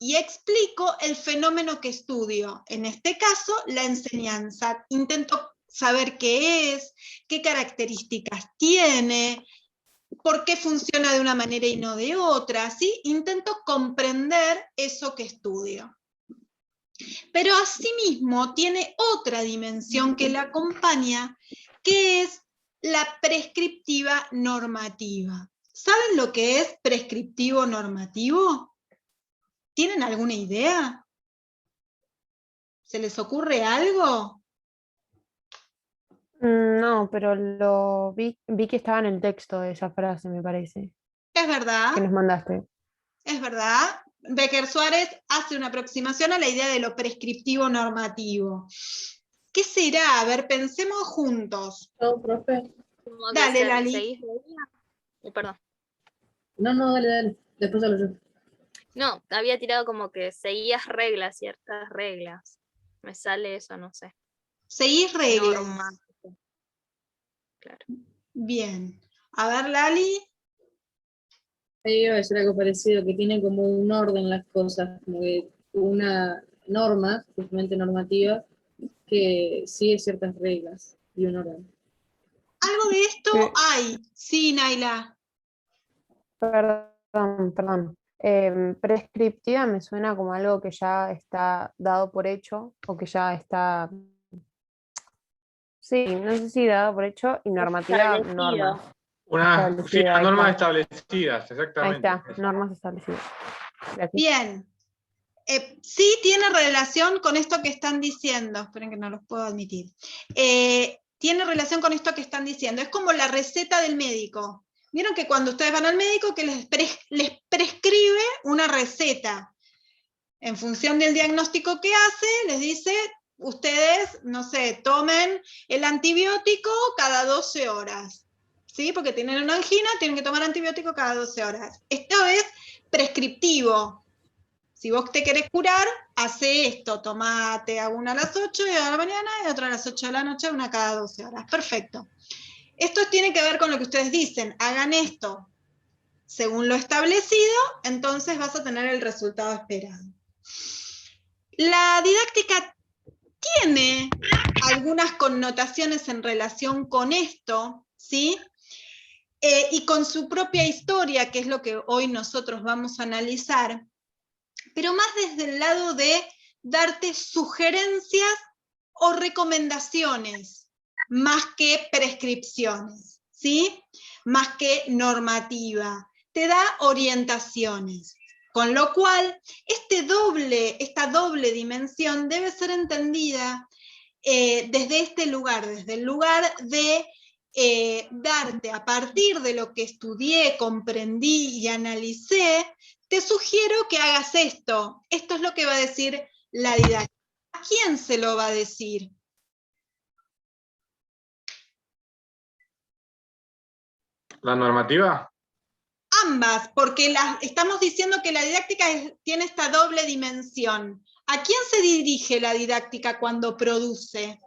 y explico el fenómeno que estudio. En este caso, la enseñanza. Intento saber qué es, qué características tiene, por qué funciona de una manera y no de otra, ¿sí? Intento comprender eso que estudio. Pero asimismo tiene otra dimensión que la acompaña, que es la prescriptiva normativa. ¿Saben lo que es prescriptivo normativo? ¿Tienen alguna idea? ¿Se les ocurre algo? No, pero lo vi que estaba en el texto de esa frase, me parece, Es verdad, que nos mandaste. es verdad. Becker Suárez hace una aproximación a la idea de lo prescriptivo normativo. ¿Qué será? A ver, pensemos juntos. No, profe. Como Dale, que Lali. seguís reglas. Perdón. No, dale. Después hablo yo. No, había tirado como que seguías reglas, ciertas reglas. Me sale eso, no sé. Seguís reglas. Normas. Claro. Bien. A ver, Lali. Ahí iba a decir algo parecido, que tiene como un orden las cosas, como que una norma, justamente normativa, que sigue ciertas reglas y un orden. Algo de esto hay. Sí, Naila. Perdón. Prescriptiva me suena como algo que ya está dado por hecho o que ya está, sí, no sé si dado por hecho, y normativa, normas. Sí, Establecida, las ahí normas está. establecidas, Ahí exactamente. está, normas establecidas. Gracias. Bien. Sí tiene relación con esto que están diciendo. Esperen que no los puedo admitir. Tiene relación con esto que están diciendo. Es como la receta del médico. ¿Vieron que cuando ustedes van al médico que les prescribe una receta? En función del diagnóstico que hace, les dice, ustedes, no sé, tomen el antibiótico cada 12 horas. ¿Sí? Porque tienen una angina, tienen que tomar antibiótico cada 12 horas. Esto es prescriptivo. Si vos te querés curar, hace esto, tomate a una a las 8 de la mañana y otra a las 8 de la noche, una cada 12 horas. Perfecto. Esto tiene que ver con lo que ustedes dicen, hagan esto según lo establecido, entonces vas a tener el resultado esperado. La didáctica tiene algunas connotaciones en relación con esto, ¿sí? Y con su propia historia, que es lo que hoy nosotros vamos a analizar, pero más desde el lado de darte sugerencias o recomendaciones, más que prescripciones, ¿sí? Más que normativa. Te da orientaciones. Con lo cual, esta doble dimensión debe ser entendida desde este lugar, desde el lugar de darte a partir de lo que estudié, comprendí y analicé, te sugiero que hagas esto. Esto es lo que va a decir la didáctica. ¿A quién se lo va a decir? ¿La normativa? Ambas, porque estamos diciendo que la didáctica tiene esta doble dimensión. ¿A quién se dirige la didáctica cuando produce?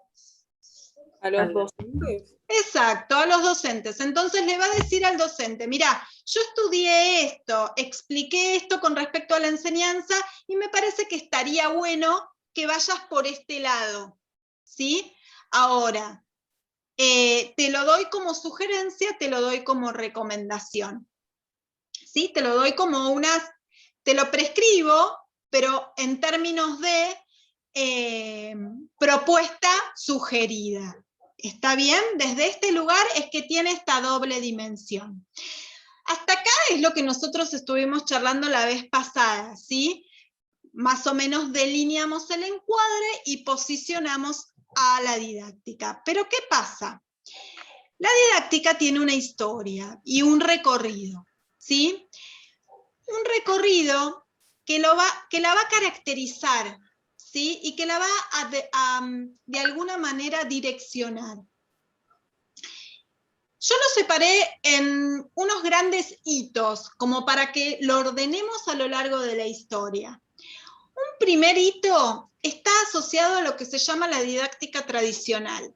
A los docentes. Exacto, a los docentes. Entonces le va a decir al docente, mira, yo estudié esto, expliqué esto con respecto a la enseñanza y me parece que estaría bueno que vayas por este lado, ¿sí? Ahora, te lo doy como sugerencia, te lo doy como recomendación, ¿sí? Te lo doy como te lo prescribo, pero en términos de propuesta sugerida. ¿Está bien? Desde este lugar es que tiene esta doble dimensión. Hasta acá es lo que nosotros estuvimos charlando la vez pasada, ¿sí? Más o menos delineamos el encuadre y posicionamos a la didáctica. Pero ¿qué pasa? La didáctica tiene una historia y un recorrido, ¿sí? Un recorrido que la va a caracterizar, ¿sí? Y que la va de alguna manera direccionar. Yo lo separé en unos grandes hitos, como para que lo ordenemos a lo largo de la historia. Un primer hito está asociado a lo que se llama la didáctica tradicional.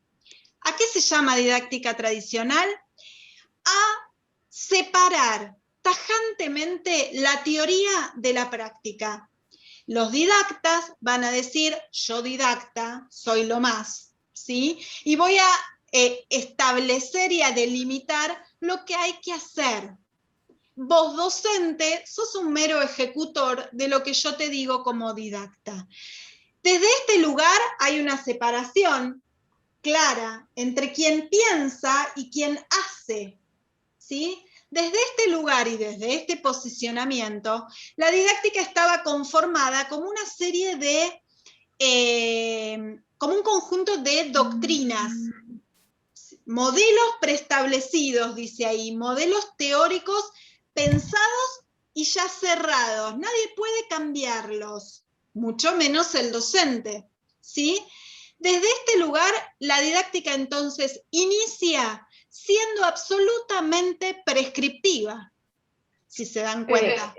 ¿A qué se llama didáctica tradicional? A separar tajantemente la teoría de la práctica. Los didactas van a decir, yo didacta, soy lo más, ¿sí? Y voy a establecer y a delimitar lo que hay que hacer. Vos, docente, sos un mero ejecutor de lo que yo te digo como didacta. Desde este lugar hay una separación clara entre quien piensa y quien hace, ¿sí? Desde este lugar y desde este posicionamiento, la didáctica estaba conformada como una serie de, como un conjunto de doctrinas, modelos preestablecidos, dice ahí, modelos teóricos pensados y ya cerrados. Nadie puede cambiarlos, mucho menos el docente, ¿sí? Desde este lugar, la didáctica entonces inicia siendo absolutamente prescriptiva, si se dan cuenta.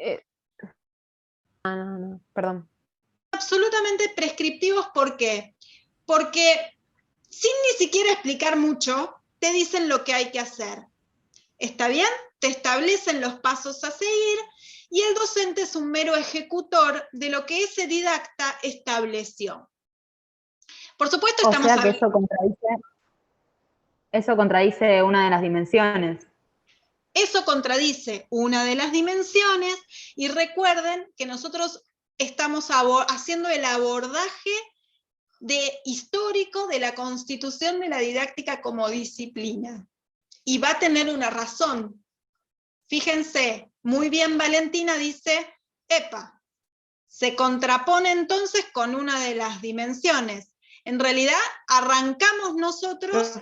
No, perdón. Absolutamente prescriptivos, ¿por qué? Porque sin ni siquiera explicar mucho, te dicen lo que hay que hacer. ¿Está bien? Te establecen los pasos a seguir y el docente es un mero ejecutor de lo que ese didacta estableció. Por supuesto, O estamos sea que hablando... eso contradice una de las dimensiones. Eso contradice una de las dimensiones y recuerden que nosotros estamos haciendo el abordaje histórico de la constitución de la didáctica como disciplina. Y va a tener una razón. Fíjense, muy bien Valentina dice, epa, se contrapone entonces con una de las dimensiones. En realidad arrancamos nosotros...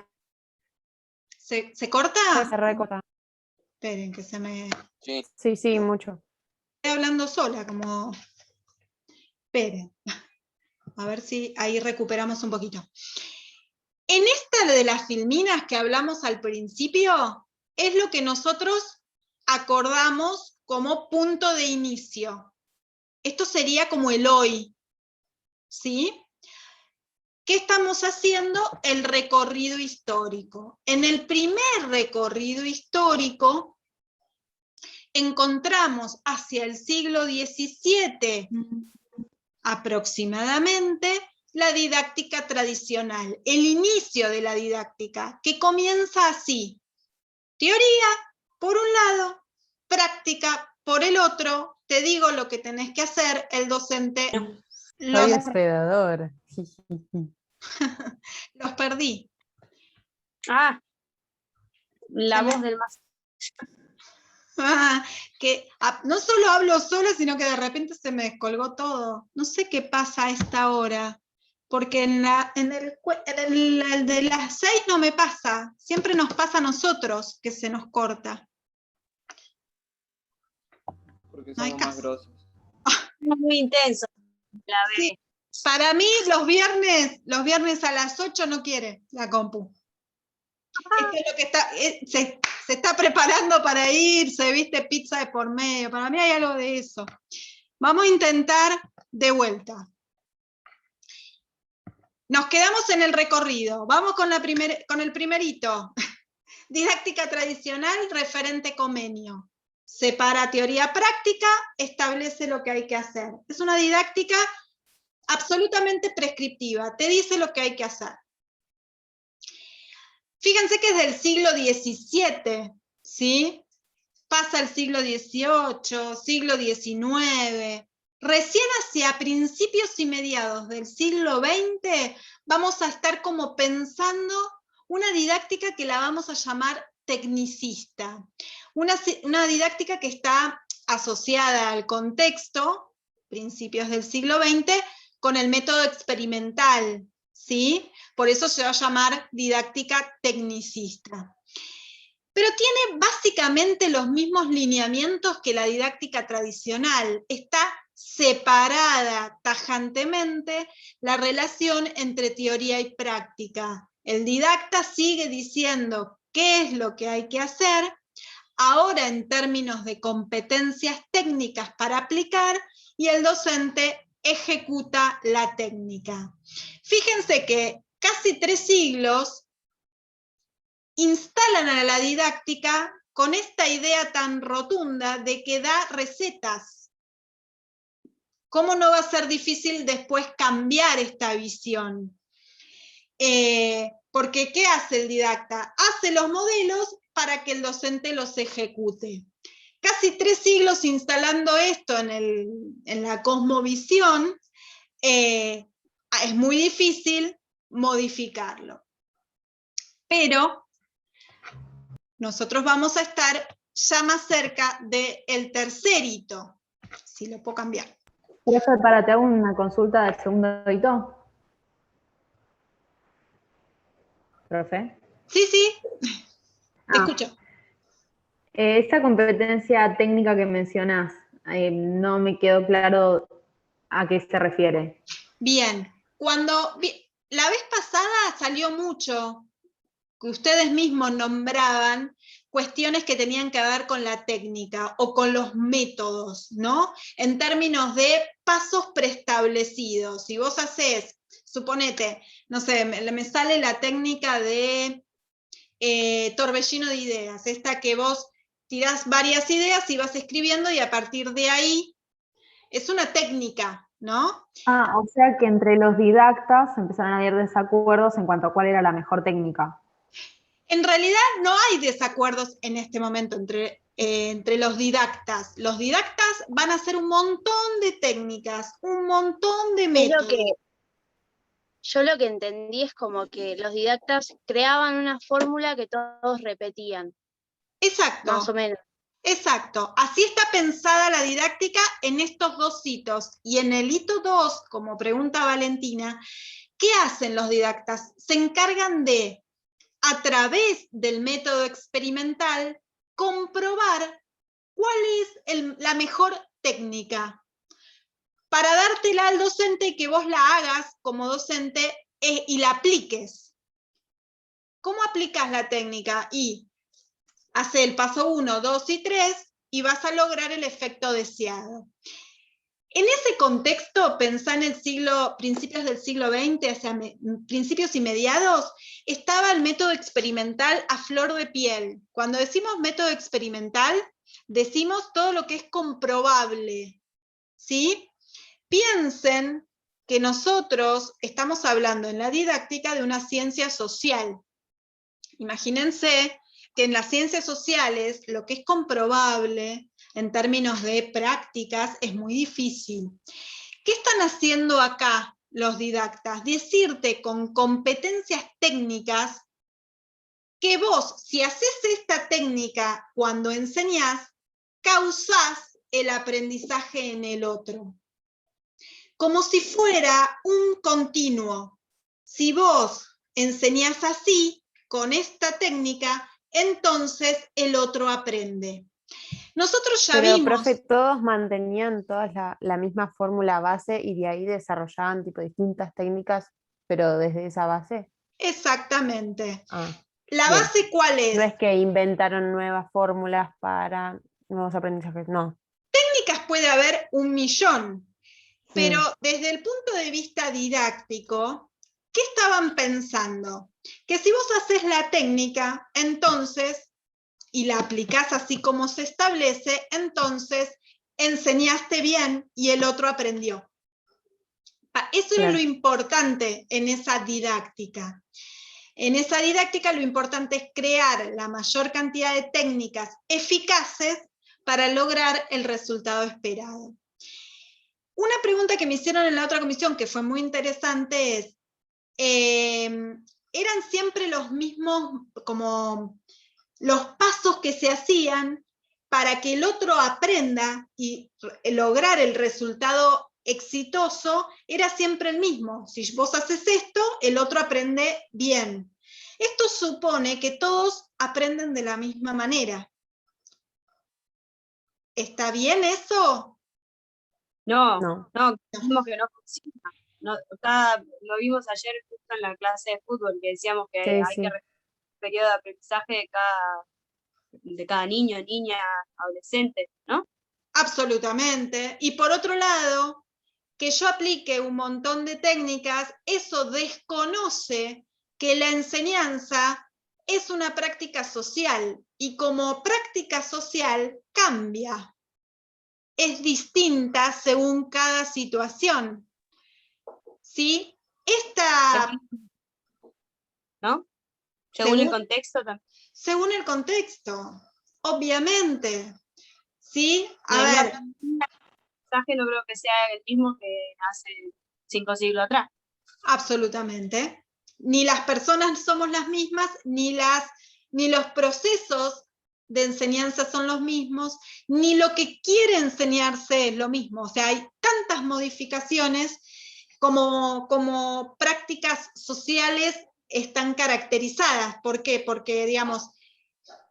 ¿Se corta? Se recorta. Esperen que se me... Sí, mucho. Estoy hablando sola, como... Esperen. A ver si ahí recuperamos un poquito. En esta de las filminas que hablamos al principio, es lo que nosotros acordamos como punto de inicio. Esto sería como el hoy, ¿sí? ¿Qué estamos haciendo? El recorrido histórico. En el primer recorrido histórico, encontramos hacia el siglo XVII aproximadamente la didáctica tradicional, el inicio de la didáctica, que comienza así. Teoría, por un lado, práctica, por el otro, te digo lo que tenés que hacer, el docente Soy hospedador. los perdí. Ah, la voz del más. No solo hablo sola, sino que de repente se me descolgó todo. No sé qué pasa a esta hora, porque en el de las 6 no me pasa, siempre nos pasa a nosotros que se nos corta. Porque No hay somos más caso. grosos. Muy intenso. La Sí, para mí los viernes a las 8 no quiere la compu. Esto es lo que está, se está preparando para irse, viste, pizza de por medio. Para mí hay algo de eso. Vamos a intentar de vuelta. Nos quedamos en el recorrido. Vamos con el primerito. Didáctica tradicional, referente convenio. Separa teoría práctica, establece lo que hay que hacer. Es una didáctica absolutamente prescriptiva. Te dice lo que hay que hacer. Fíjense que es del siglo XVII, ¿sí? Pasa el siglo XVIII, siglo XIX. Recién hacia principios y mediados del siglo XX vamos a estar como pensando una didáctica que la vamos a llamar tecnicista. Una didáctica que está asociada al contexto, principios del siglo XX, con el método experimental, ¿sí? Por eso se va a llamar didáctica tecnicista. Pero tiene básicamente los mismos lineamientos que la didáctica tradicional. Está separada tajantemente la relación entre teoría y práctica. El didacta sigue diciendo qué es lo que hay que hacer, ahora en términos de competencias técnicas para aplicar, y el docente ejecuta la técnica. Fíjense que casi 3 siglos instalan a la didáctica con esta idea tan rotunda de que da recetas. ¿Cómo no va a ser difícil después cambiar esta visión? Porque ¿qué hace el didacta? Hace los modelos para que el docente los ejecute. Casi 3 siglos instalando esto en la cosmovisión, es muy difícil modificarlo. Pero nosotros vamos a estar ya más cerca del tercer hito, si lo puedo cambiar. Profe, te hago una consulta del segundo hito. Profe. Sí, te escucho. Esta competencia técnica que mencionás, no me quedó claro a qué se refiere. Bien, la vez pasada salió mucho, que ustedes mismos nombraban cuestiones que tenían que ver con la técnica o con los métodos, ¿no? En términos de pasos preestablecidos. Si vos hacés, suponete, no sé, me sale la técnica de torbellino de ideas, esta que vos tirás varias ideas y vas escribiendo y a partir de ahí es una técnica, ¿no? O sea que entre los didactas empezaron a haber desacuerdos en cuanto a cuál era la mejor técnica. En realidad no hay desacuerdos en este momento entre los didactas. Los didactas van a hacer un montón de técnicas, un montón de métodos. Yo lo que entendí es como que los didactas creaban una fórmula que todos repetían. Exacto. Más o menos. Exacto. Así está pensada la didáctica en estos 2 hitos. Y en el hito 2, como pregunta Valentina, ¿qué hacen los didactas? Se encargan de, a través del método experimental, comprobar cuál es la mejor técnica para dártela al docente y que vos la hagas como docente y la apliques. ¿Cómo aplicas la técnica? Y hace el paso 1, 2 y 3 y vas a lograr el efecto deseado. En ese contexto, pensá en principios del siglo XX, hacia principios y mediados, estaba el método experimental a flor de piel. Cuando decimos método experimental, decimos todo lo que es comprobable, ¿sí? Piensen que nosotros estamos hablando en la didáctica de una ciencia social. Imagínense que en las ciencias sociales lo que es comprobable en términos de prácticas es muy difícil. ¿Qué están haciendo acá los didactas? Decirte con competencias técnicas que vos, si haces esta técnica cuando enseñás, causás el aprendizaje en el otro. Como si fuera un continuo. Si vos enseñás así, con esta técnica, entonces el otro aprende. Nosotros ya Pero, vimos... profe, todos mantenían todas la misma fórmula base y de ahí desarrollaban tipo distintas técnicas, pero desde esa base. Exactamente. ¿La Bien. base cuál es? No es que inventaron nuevas fórmulas para nuevos aprendizajes, no. Técnicas puede haber 1.000.000, pero desde el punto de vista didáctico, ¿qué estaban pensando? Que si vos haces la técnica, entonces, y la aplicás así como se establece, entonces enseñaste bien y el otro aprendió. Eso era lo importante en esa didáctica. En esa didáctica lo importante es crear la mayor cantidad de técnicas eficaces para lograr el resultado esperado. Una pregunta que me hicieron en la otra comisión que fue muy interesante es, ¿eran siempre los mismos como los pasos que se hacían para que el otro aprenda y lograr el resultado exitoso? Era siempre el mismo. Si vos haces esto, el otro aprende bien. Esto supone que todos aprenden de la misma manera. ¿Está bien eso? No, No. vimos que no funciona. Lo vimos ayer justo en la clase de fútbol, que decíamos que hay que respetar el periodo de aprendizaje de cada niño, niña, adolescente, ¿no? Absolutamente. Y por otro lado, que yo aplique un montón de técnicas, eso desconoce que la enseñanza es una práctica social y como práctica social cambia. es distinta según cada situación. ¿Sí? ¿No? Según el contexto también. Según el contexto, obviamente. ¿Sí? A El ver. mensaje no creo que sea el mismo que hace 5 siglos atrás. Absolutamente. Ni las personas somos las mismas, ni los procesos de enseñanza son los mismos, ni lo que quiere enseñarse es lo mismo. O sea, hay tantas modificaciones como prácticas sociales están caracterizadas. ¿Por qué? Porque, digamos,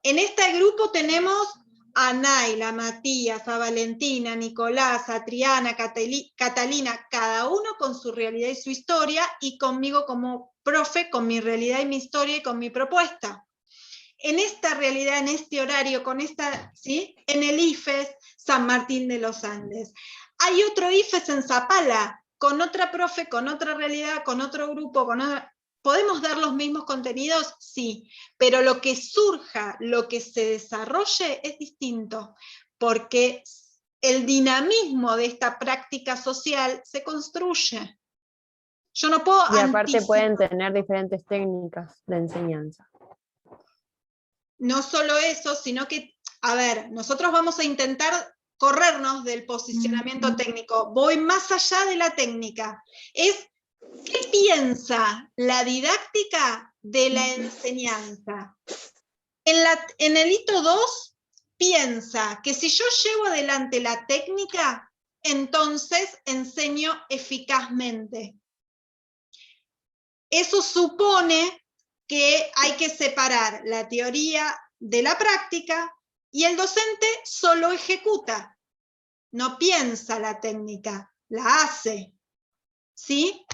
en este grupo tenemos a Naila, a Matías, a Valentina, a Nicolás, a Triana, Catalina, cada uno con su realidad y su historia, y conmigo como profe, con mi realidad y mi historia y con mi propuesta. En esta realidad, en este horario, con esta, ¿sí? En el IFES San Martín de los Andes. Hay otro IFES en Zapala, con otra profe, con otra realidad, con otro grupo, con otra... ¿Podemos dar los mismos contenidos? Sí, pero lo que surja, lo que se desarrolle es distinto, porque el dinamismo de esta práctica social se construye. Yo no puedo Y aparte pueden tener diferentes técnicas de enseñanza. No solo eso, sino que, a ver, nosotros vamos a intentar corrernos del posicionamiento técnico. Voy más allá de la técnica. Es, ¿qué piensa la didáctica de la enseñanza? En el hito 2, piensa que si yo llevo adelante la técnica, entonces enseño eficazmente. Eso supone que hay que separar la teoría de la práctica y el docente solo ejecuta, no piensa la técnica, la hace. ¿Sí?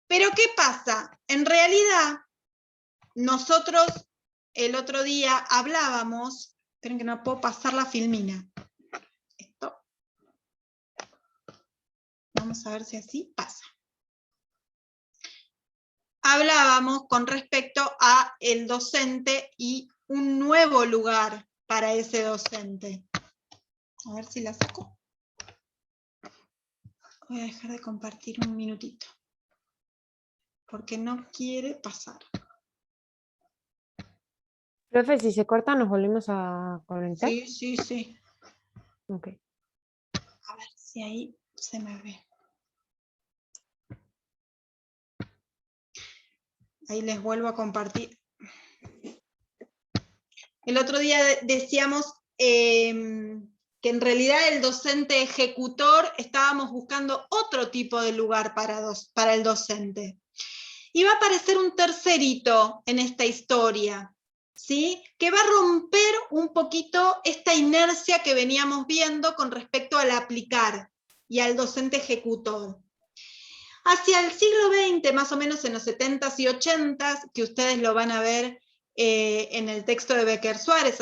Pero ¿qué pasa? En realidad, nosotros el otro día hablábamos, esperen que no puedo pasar la filmina. Esto. Vamos a ver si así pasa. Hablábamos con respecto a el docente y un nuevo lugar para ese docente. A ver si la saco. Voy a dejar de compartir un minutito, porque no quiere pasar. Profe, si se corta, ¿nos volvemos a conectar? Sí, sí, sí. Ok. A ver si ahí se me ve. Ahí les vuelvo a compartir. El otro día decíamos que en realidad el docente ejecutor estábamos buscando otro tipo de lugar para el docente. Y va a aparecer un tercer hito en esta historia, ¿sí? Que va a romper un poquito esta inercia que veníamos viendo con respecto al aplicar y al docente ejecutor. Hacia el siglo XX, más o menos en los 70s y 80s, que ustedes lo van a ver en el texto de Becker Suárez,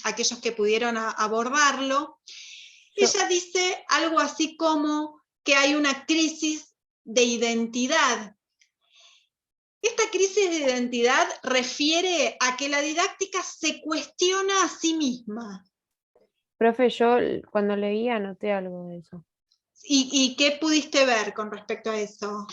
aquellos que pudieron abordarlo, ella dice algo así como que hay una crisis de identidad. Esta crisis de identidad refiere a que la didáctica se cuestiona a sí misma. Profe, yo cuando leí anoté algo de eso. ¿Y qué pudiste ver con respecto a eso?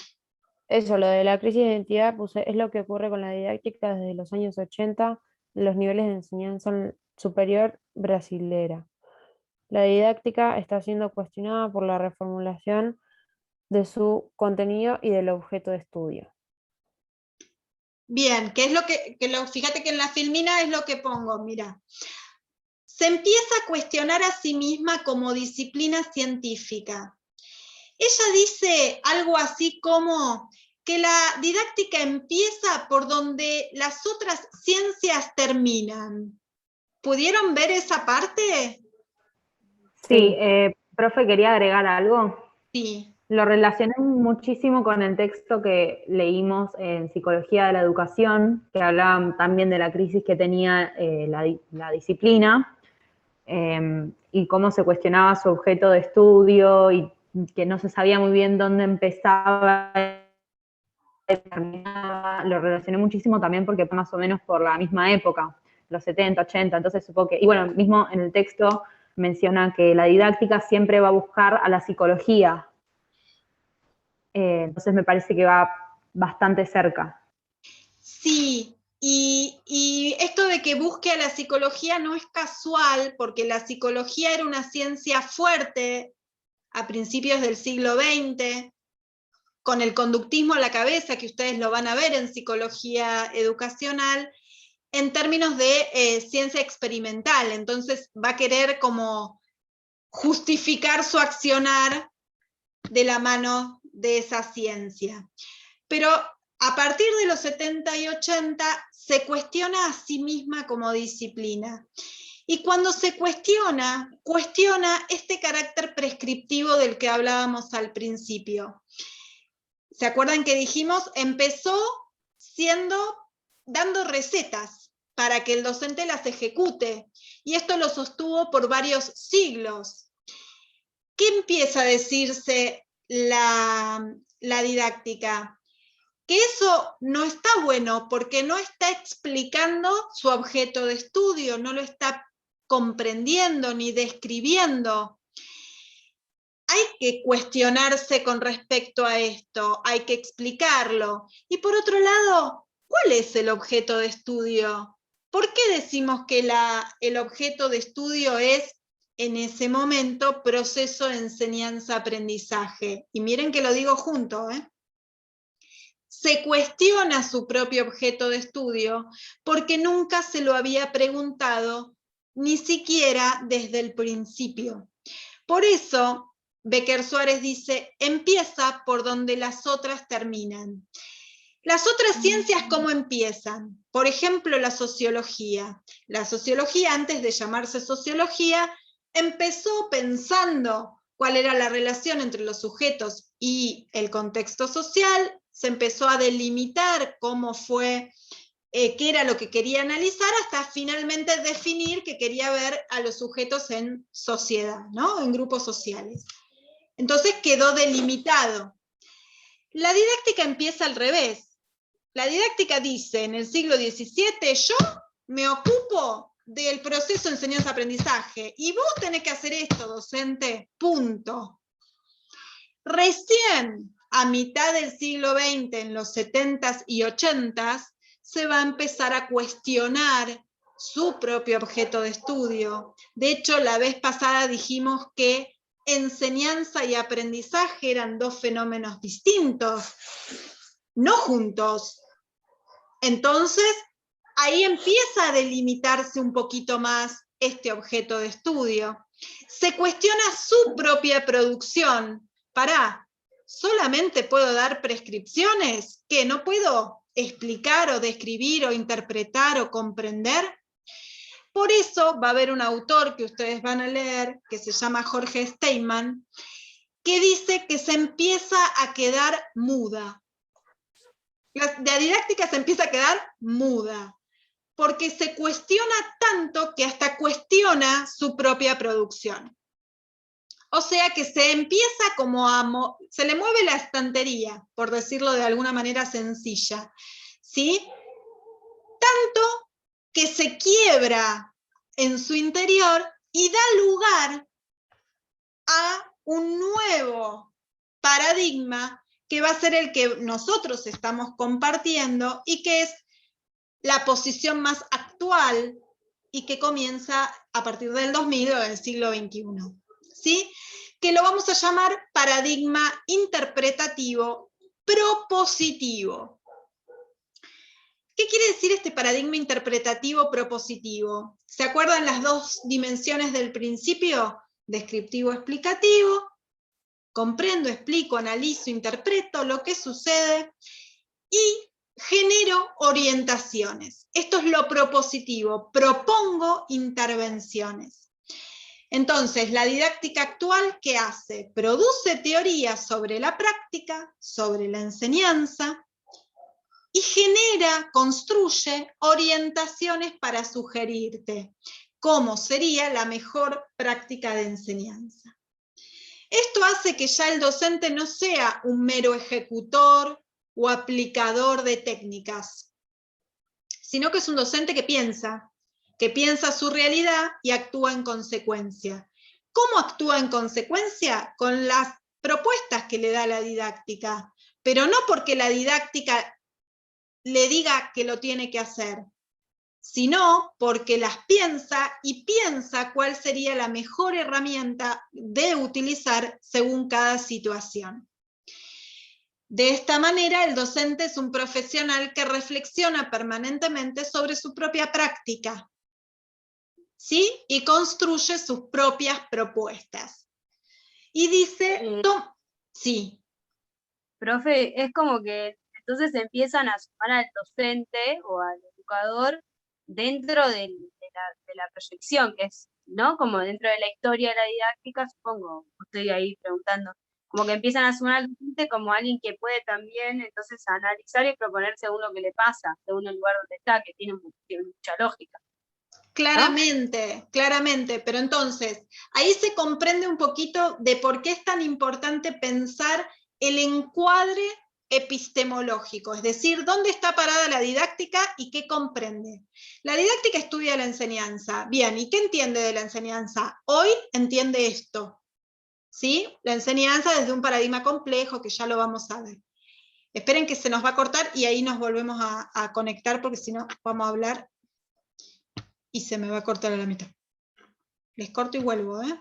Eso, lo de la crisis de identidad, pues es lo que ocurre con la didáctica desde los años 80 en los niveles de enseñanza superior brasilera. La didáctica está siendo cuestionada por la reformulación de su contenido y del objeto de estudio. Bien, ¿qué es lo que fíjate que en la filmina es lo que pongo, mira. Se empieza a cuestionar a sí misma como disciplina científica. Ella dice algo así como que la didáctica empieza por donde las otras ciencias terminan. ¿Pudieron ver esa parte? Sí, profe, quería agregar algo. Sí. Lo relacioné muchísimo con el texto que leímos en Psicología de la Educación, que hablaba también de la crisis que tenía la disciplina y cómo se cuestionaba su objeto de estudio y que no se sabía muy bien dónde empezaba y terminaba. Lo relacioné muchísimo también porque fue más o menos por la misma época, los 70, 80, entonces supongo que, y bueno, mismo en el texto menciona que la didáctica siempre va a buscar a la psicología. Entonces me parece que va bastante cerca. Sí, y esto de que busque a la psicología no es casual, porque la psicología era una ciencia fuerte a principios del siglo XX, con el conductismo a la cabeza, que ustedes lo van a ver en psicología educacional, en términos de ciencia experimental. Entonces va a querer como justificar su accionar de la mano de esa ciencia. Pero a partir de los 70 y 80 se cuestiona a sí misma como disciplina. Y cuando se cuestiona este carácter prescriptivo del que hablábamos al principio. ¿Se acuerdan que dijimos? Empezó dando recetas para que el docente las ejecute, y esto lo sostuvo por varios siglos. ¿Qué empieza a decirse la didáctica? Que eso no está bueno, porque no está explicando su objeto de estudio, no lo está comprendiendo ni describiendo. Hay que cuestionarse con respecto a esto, hay que explicarlo. Y por otro lado, ¿cuál es el objeto de estudio? ¿Por qué decimos que el objeto de estudio es, en ese momento, proceso de enseñanza-aprendizaje? Y miren que lo digo junto, ¿eh? Se cuestiona su propio objeto de estudio porque nunca se lo había preguntado, ni siquiera desde el principio. Por eso, Becker Suárez dice, empieza por donde las otras terminan. Las otras ciencias, ¿cómo empiezan? Por ejemplo, la sociología. La sociología, antes de llamarse sociología, empezó pensando cuál era la relación entre los sujetos y el contexto social, se empezó a delimitar cómo fue, qué era lo que quería analizar, hasta finalmente definir que quería ver a los sujetos en sociedad, ¿no? En grupos sociales. Entonces quedó delimitado. La didáctica empieza al revés. La didáctica dice en el siglo XVII, yo me ocupo del proceso de enseñanza-aprendizaje y vos tenés que hacer esto, docente, punto. Recién a mitad del siglo XX, en los 70s y 80s, se va a empezar a cuestionar su propio objeto de estudio. De hecho, la vez pasada dijimos que enseñanza y aprendizaje eran dos fenómenos distintos, no juntos. Entonces, ahí empieza a delimitarse un poquito más este objeto de estudio. Se cuestiona su propia producción. Pará, ¿solamente puedo dar prescripciones? ¿Que no puedo explicar o describir o interpretar o comprender? Por eso va a haber un autor que ustedes van a leer, que se llama Jorge Steinman, que dice que se empieza a quedar muda. La didáctica se empieza a quedar muda, porque se cuestiona tanto que hasta cuestiona su propia producción. O sea que se empieza como se le mueve la estantería, por decirlo de alguna manera sencilla, ¿sí? Tanto que se quiebra en su interior y da lugar a un nuevo paradigma que va a ser el que nosotros estamos compartiendo y que es la posición más actual y que comienza a partir del 2000 o del siglo XXI, ¿sí? Que lo vamos a llamar paradigma interpretativo propositivo. ¿Qué quiere decir este paradigma interpretativo propositivo? ¿Se acuerdan las dos dimensiones del principio? Descriptivo-explicativo. Comprendo, explico, analizo, interpreto lo que sucede y genero orientaciones. Esto es lo propositivo, propongo intervenciones. Entonces, la didáctica actual, ¿qué hace? Produce teorías sobre la práctica, sobre la enseñanza, y genera, construye orientaciones para sugerirte cómo sería la mejor práctica de enseñanza. Esto hace que ya el docente no sea un mero ejecutor o aplicador de técnicas, sino que es un docente que piensa, que piensa su realidad y actúa en consecuencia. ¿Cómo actúa en consecuencia? Con las propuestas que le da la didáctica, pero no porque la didáctica le diga que lo tiene que hacer, sino porque las piensa y piensa cuál sería la mejor herramienta de utilizar según cada situación. De esta manera, el docente es un profesional que reflexiona permanentemente sobre su propia práctica, ¿sí? Y construye sus propias propuestas. Y dice, sí. Profe, es como que entonces empiezan a sumar al docente o al educador dentro de la proyección, que es, ¿no? Como dentro de la historia de la didáctica, supongo, estoy ahí preguntando, como que empiezan a sumar al docente como alguien que puede también entonces analizar y proponer según lo que le pasa, según el lugar donde está, que tiene mucha lógica. Claramente, ¿no? Claramente, pero entonces, ahí se comprende un poquito de por qué es tan importante pensar el encuadre epistemológico, es decir, dónde está parada la didáctica y qué comprende. La didáctica estudia la enseñanza. Bien, ¿y qué entiende de la enseñanza? Hoy entiende esto, ¿sí? La enseñanza desde un paradigma complejo, que ya lo vamos a ver. Esperen que se nos va a cortar y ahí nos volvemos a conectar, porque si no vamos a hablar y se me va a cortar a la mitad. Les corto y vuelvo, ¿eh?